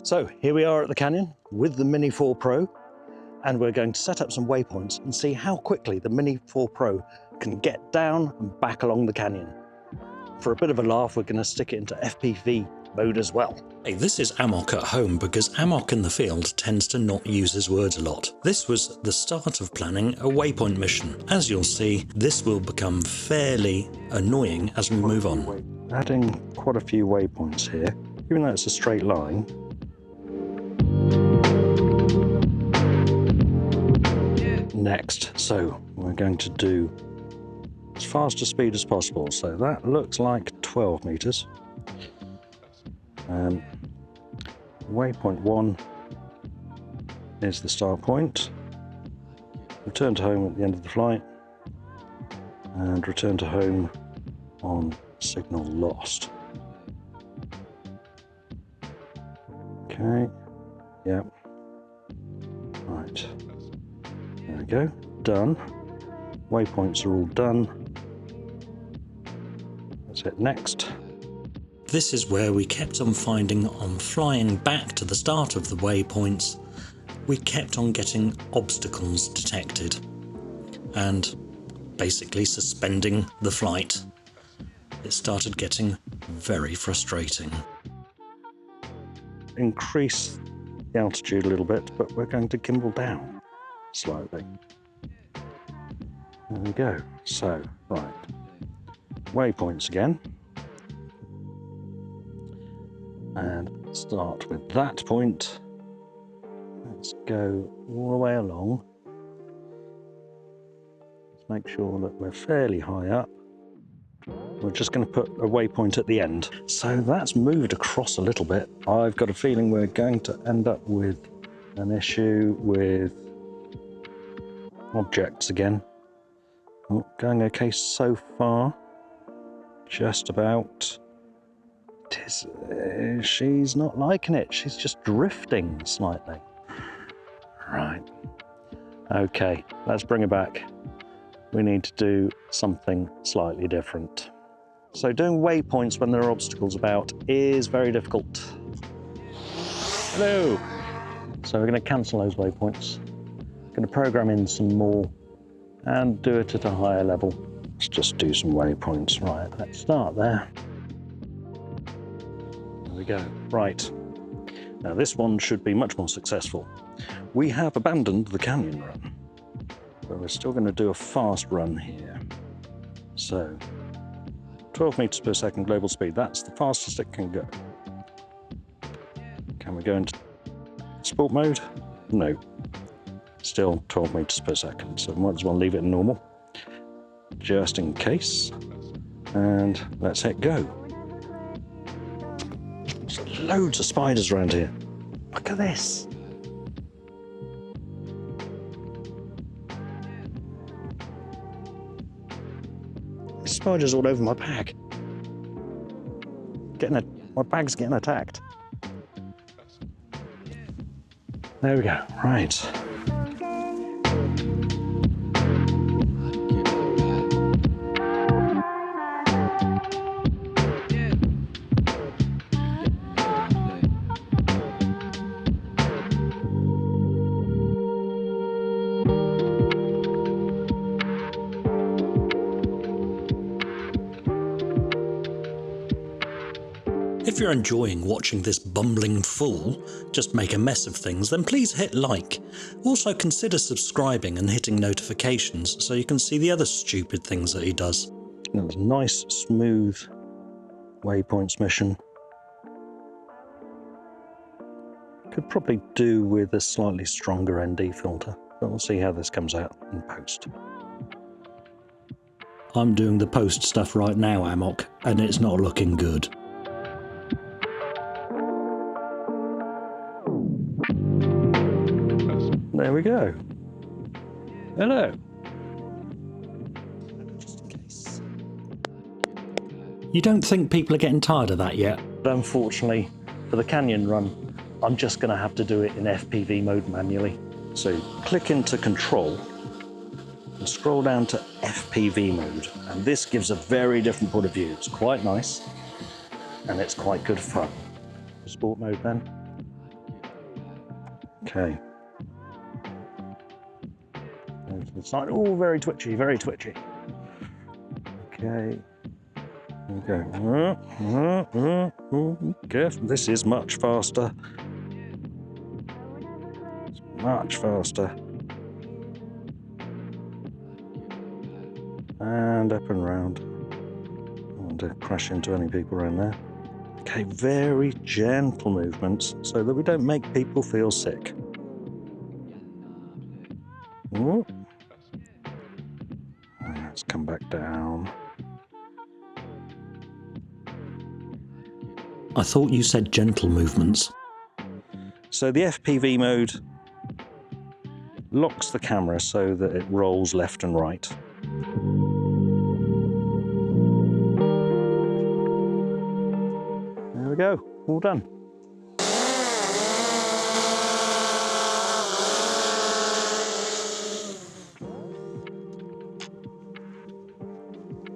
So here we are at the canyon with the Mini 4 Pro, and we're going to set up some waypoints and see how quickly the Mini 4 Pro can get down and back along the canyon. For a bit of a laugh, we're going to stick it into FPV mode as well. Hey, this is Amok at home because Amok in the field tends to not use his words a lot. This was the start of planning a waypoint mission. As you'll see, this will become fairly annoying as we move on. Adding quite a few waypoints here, even though it's a straight line. Next, so we're going to do as fast a speed as possible. So that looks like 12 meters. Waypoint 1 is the start point. Return to home at the end of the flight, and return to home on signal lost. Okay, yep. Right, there we go, done. Waypoints are all done. Let's hit next. This is where we kept on finding on flying back to the start of the waypoints, we kept on getting obstacles detected and basically suspending the flight. It started getting very frustrating. Increase the altitude a little bit, but we're going to gimbal down slightly. There we go. So, right, waypoints again. And start with that point. Let's go all the way along. Let's make sure that we're fairly high up. We're just going to put a waypoint at the end. So that's moved across a little bit. I've got a feeling we're going to end up with an issue with objects again. Oh, going okay so far. Just about. She's not liking it. She's just drifting slightly. Right. Okay, let's bring her back. We need to do something slightly different. So doing waypoints when there are obstacles about is very difficult. Hello. So we're going to cancel those waypoints. Going to program in some more and do it at a higher level. Let's just do some waypoints. Right, let's start there. There we go. Right. Now this one should be much more successful. We have abandoned the canyon run, but we're still going to do a fast run here. So 12 meters per second global speed, that's the fastest it can go. Can we go into sport mode? No. Still 12 meters per second, so we might as well leave it in normal, just in case. And let's hit go. There's loads of spiders around here. Look at this. There's spiders all over my bag. My bag's getting attacked. There we go. Right. If you're enjoying watching this bumbling fool just make a mess of things, then please hit like. Also consider subscribing and hitting notifications so you can see the other stupid things that he does. That was a nice, smooth waypoints mission. Could probably do with a slightly stronger ND filter, but we'll see how this comes out in post. I'm doing the post stuff right now, Amok, and it's not looking good. There we go. Hello. Just in case. You don't think people are getting tired of that yet? But unfortunately, for the canyon run, I'm just going to have to do it in FPV mode manually. So click into Control and scroll down to FPV mode. And this gives a very different point of view. It's quite nice and it's quite good fun. Sport mode then. Okay. It's like, oh, very twitchy, very twitchy. Okay. Okay. Careful, this is much faster. It's much faster. And up and round. I don't want to crash into any people around there. Okay, very gentle movements so that we don't make people feel sick. Ooh. Let's come back down. I thought you said gentle movements. So the FPV mode locks the camera so that it rolls left and right. There we go, all done.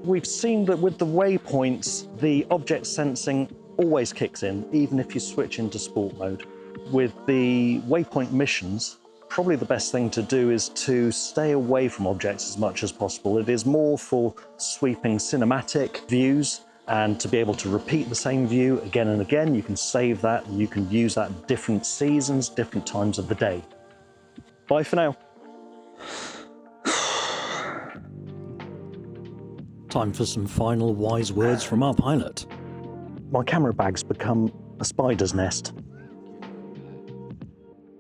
We've seen that with the waypoints, the object sensing always kicks in, even if you switch into sport mode. With the waypoint missions, probably the best thing to do is to stay away from objects as much as possible. It is more for sweeping cinematic views and to be able to repeat the same view again and again. You can save that and you can use that at different seasons, different times of the day. Bye for now. Time for some final wise words from our pilot. My camera bag's become a spider's nest.